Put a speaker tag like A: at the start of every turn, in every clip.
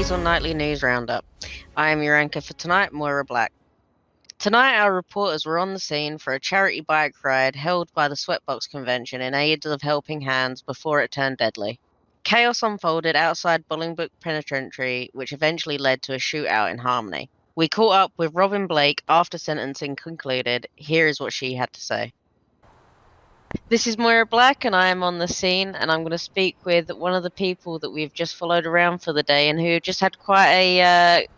A: Weazel Nightly News Roundup. I am your anchor for tonight, Moira Black. Tonight, our reporters were on the scene for a charity bike ride held by the Sweatbox Convention in aid of helping hands before it turned deadly. Chaos unfolded outside Bolingbroke Penitentiary, which eventually led to a shootout in Harmony. We caught up with Robin Blake after sentencing concluded. Here is what she had to say. This is Moira Black, and I am on the scene, and I'm going to speak with one of the people that we've just followed around for the day, and who just had quite a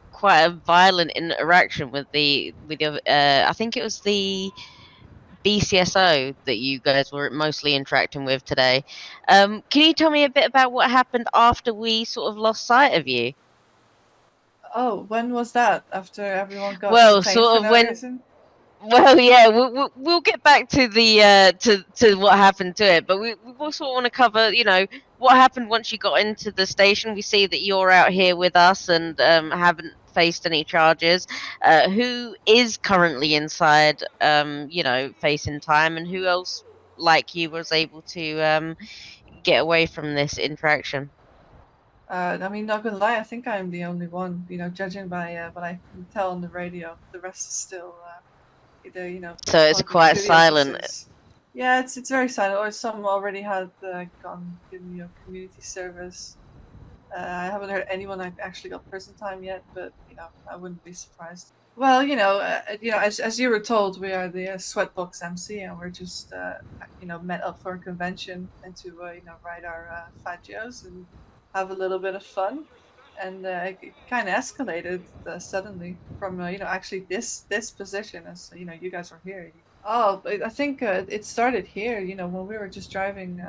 A: violent interaction with the I think it was the BCSO that you guys were mostly interacting with today. Can you tell me a bit about what happened after we sort of lost sight of you?
B: Oh, when was that? After everyone got
A: Well,
B: detained
A: sort
B: for
A: of
B: no
A: when.
B: reason?
A: Well, yeah, we'll get back to the to what happened to it, but we also want to cover, what happened once you got into the station. We see that you're out here with us and haven't faced any charges. Who is currently inside, facing time, and who else like you was able to get away from this interaction?
B: I mean, not gonna lie, I think I'm the only one. Judging by what I can tell on the radio, the rest is still either
A: So it's
B: talking
A: quite
B: to the
A: silent.
B: officers. Yeah, it's very silent. Or some already had gone in community service. I haven't heard anyone actually got prison time yet, but I wouldn't be surprised. Well, as you were told, we are the Sweatbox MC, and we're just met up for a convention and to ride our Fat Joes and have a little bit of fun. And it kind of escalated suddenly from actually this position as you guys were here. Oh, I think it started here. When we were just driving.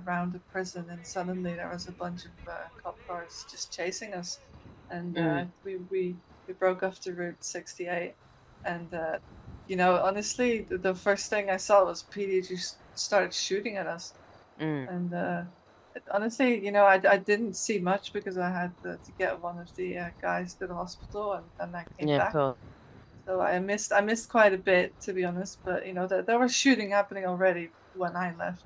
B: Around the prison, and suddenly there was a bunch of cop cars just chasing us, and we broke off to Route 68, and honestly, the first thing I saw was PD just started shooting at us, and honestly, I didn't see much because I had to get one of the guys to the hospital, and I came back.
A: Cool.
B: So I missed quite a bit, to be honest, but there was shooting happening already when I left.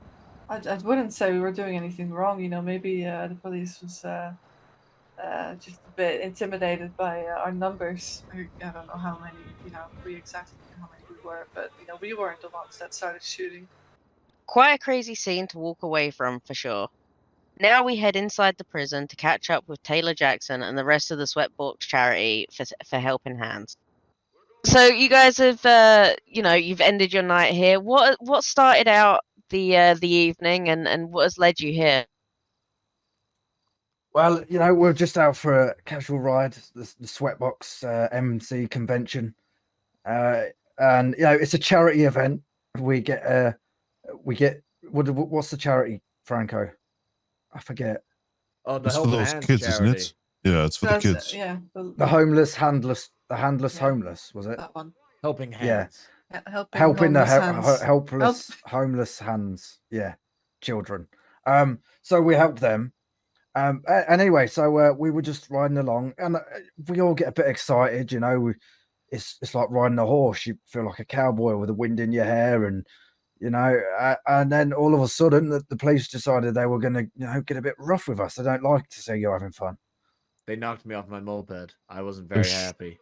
B: I wouldn't say we were doing anything wrong. Maybe the police was just a bit intimidated by our numbers. I don't know how many, we exactly knew how many we were, but we weren't the ones that started shooting.
A: Quite a crazy scene to walk away from, for sure. Now we head inside the prison to catch up with Taylor Jackson and the rest of the Sweatbox charity for helping hands. So you guys have, you've ended your night here. What started out the evening, and what has led you here?
C: Well, we're just out for a casual ride, the Sweatbox MC convention, and it's a charity event. We get what's the charity, Franco? I forget.
D: Oh,
E: it's for those kids, charity. Isn't it? Yeah, it's for the kids.
B: Yeah,
C: the homeless, handless, homeless, was it?
B: That one.
D: Helping hands.
B: Yeah,
C: helping the
B: helpless
C: homeless hands. Yeah, children. So we helped them. And anyway, so we were just riding along, and we all get a bit excited, It's like riding a horse. You feel like a cowboy with the wind in your hair, and and then all of a sudden, the police decided they were going to, get a bit rough with us. They don't like to see you having fun.
D: They knocked me off my moped. I wasn't very happy.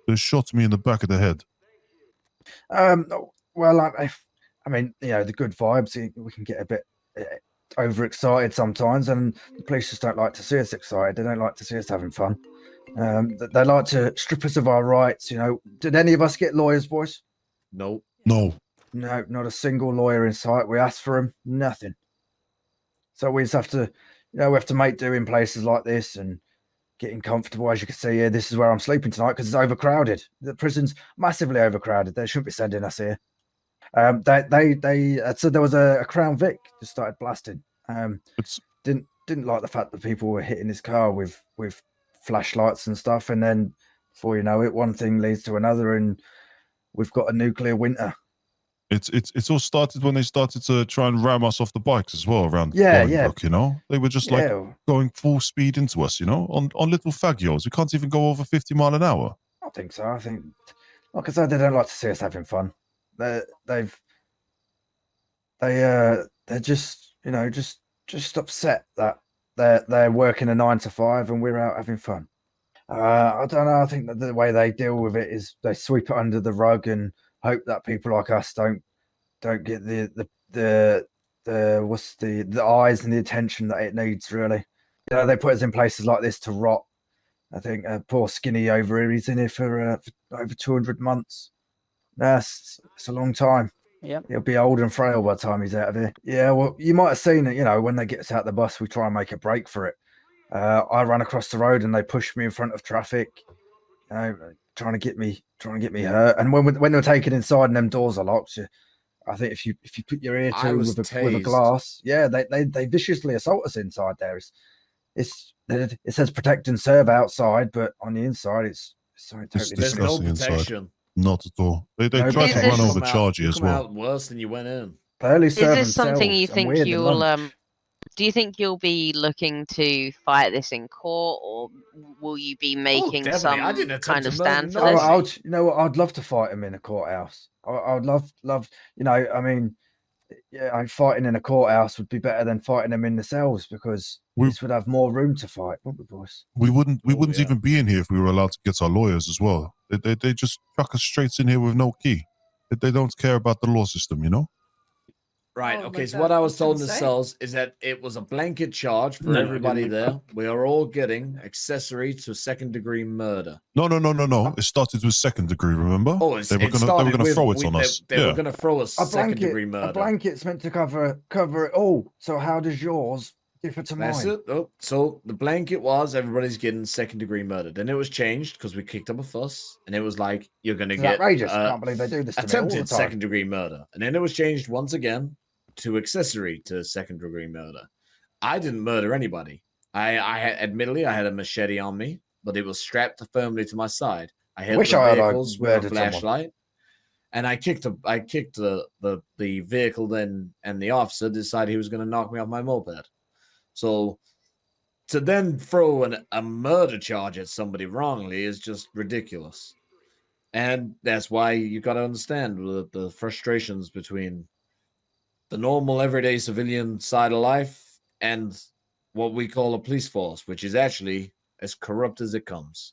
E: They shot me in the back of the head.
C: Well, I mean, the good vibes. We can get a bit overexcited sometimes, and the police just don't like to see us excited. They don't like to see us having fun. They like to strip us of our rights. Did any of us get lawyers, boys?
D: Nope.
E: No,
C: not a single lawyer in sight. We asked for them, nothing. So we just have to, we have to make do in places like this and getting comfortable. As you can see here, this is where I'm sleeping tonight because it's overcrowded. The prison's massively overcrowded. They shouldn't be sending us here. They said there was a Crown Vic just started blasting. Didn't like the fact that people were hitting his car with flashlights and stuff, and then before you know it, one thing leads to another, and we've got a nuclear winter.
E: It's all started when they started to try and ram us off the bikes as well around
C: Bolingbroke,
E: They were just going full speed into us, on little fagios. We can't even go over 50 miles an hour.
C: I think so. I think, like I said, they don't like to see us having fun. They're just just upset that they're working a 9 to 5 and we're out having fun. I don't know. I think that the way they deal with it is they sweep it under the rug and hope that people like us don't get the eyes and the attention that it needs. Really, they put us in places like this to rot. I think poor Skinny over here, he's in here for over 200 months. It's a long time.
F: Yep.
C: He'll be old and frail by the time he's out of here. Yeah, well, you might have seen it. When they get us out the bus, we try and make a break for it. I run across the road and they push me in front of traffic, trying to get me hurt. And when they're taken inside and them doors are locked, I think if you put your ear to with a glass, they viciously assault us inside there. It says protect and serve outside, but on the inside it's something totally
D: There's no
E: disgusting inside.
D: protection.
E: Not at all. They
C: No,
E: tried to
A: Is
E: run
A: this-
E: over Chargy as
D: come
E: well.
D: out worse than you went in.
C: They only
A: Is
C: serve
A: this something
C: themselves,
A: you
C: and
A: think
C: we're the
A: you'll
C: lunch.
A: do you think you'll be looking to fight this in court, or will you be making
D: definitely.
A: some
D: I didn't attempt
A: kind
D: to
A: of
D: murder
A: stand for
D: nobody.
A: this?
C: You know what? I'd love to fight him in a courthouse. I would love. I mean, fighting in a courthouse would be better than fighting them in the cells because this would have more room to fight, wouldn't we, boys?
E: We wouldn't
D: yeah.
E: even be in here if we were allowed to get our lawyers as well. They just chuck us straight in here with no key. They don't care about the law system,
D: Right.
B: Oh,
D: Okay.
B: like
D: So
B: that.
D: what I was
B: That's
D: told in the
B: insane.
D: cells is that it was a blanket charge for
F: No, I
D: everybody
F: didn't.
D: there. We are all getting accessory to second-degree murder.
E: No. It started with second degree. Remember?
D: Oh,
E: they were gonna throw it on us.
D: They were going to throw us
C: A
D: second-degree
C: blanket. A
D: murder.
C: blanket's meant to cover it all. So how does yours differ to
D: That's
C: mine?
D: it. Oh, so the blanket was everybody's getting second-degree murder. Then it was changed because we kicked up a fuss, and it was like you're going to
C: It's
D: get
C: outrageous. I can't believe they do this to me all the
D: attempted
C: time.
D: second-degree murder, and then it was changed once again to accessory to second-degree murder. I didn't murder anybody. Admittedly I had a machete on me, but it was strapped firmly to my side. I hit
C: Wish
D: the
C: I had
D: vehicles with a
C: murdered someone.
D: flashlight, and I kicked the vehicle. Then and the officer decided he was going to knock me off my moped. So to then throw a murder charge at somebody wrongly is just ridiculous, and that's why you got to understand the frustrations between the normal everyday civilian side of life and what we call a police force, which is actually as corrupt as it comes.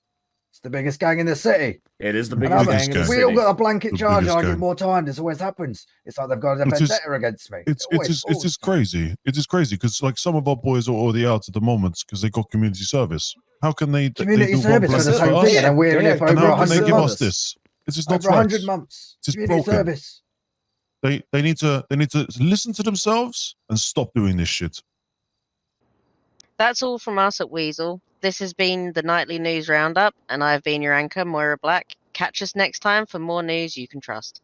C: It's the biggest gang in the city.
D: It is the
C: And
D: biggest
E: biggest
D: gang in the
E: gang.
C: we
D: city.
C: all got a blanket
E: The
C: charge.
E: biggest
C: I get
E: gang.
C: more time. This always happens. It's like they've got a
E: It is-
C: vendetta against me.
E: It's
C: Always.
E: crazy. It is crazy because like some of our boys are already out at the moment because they got community service. How can they
C: Community
E: they do
C: service
E: one
C: for the
E: blanket
C: same
E: for us?
C: thing, and then we're
D: They're
C: here
D: like,
C: for
E: And
C: over
E: how can they
C: 100
E: give
C: months.
E: us this? This is not
C: Over
E: right.
C: 100 months.
E: It is
C: Community
E: broken.
C: service.
E: They need to listen to themselves and stop doing this shit.
A: That's all from us at Weazel. This has been the nightly news roundup, and I've been your anchor, Moira Black. Catch us next time for more news you can trust.